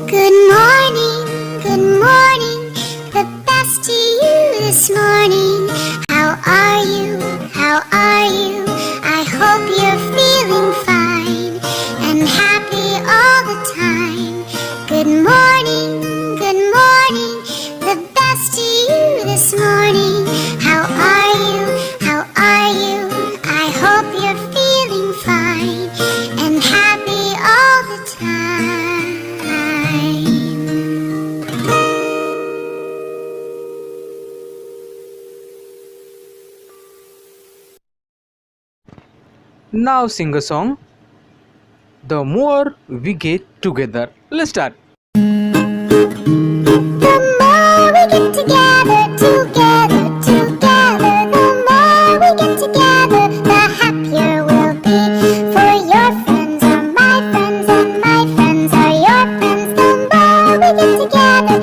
Good morning, the best to you this morning. How are you? How are you? I hope you're feeling fine and happy all the time. Good morning, the best to you this morning. How are you? How are you? I hope you're feeling fine and happy all the time. Now sing a song. The more we get together. Let's start. The more we get together, the more we get together, the happier we'll be. For your friends are my friends, and my friends are your friends. The more we get together,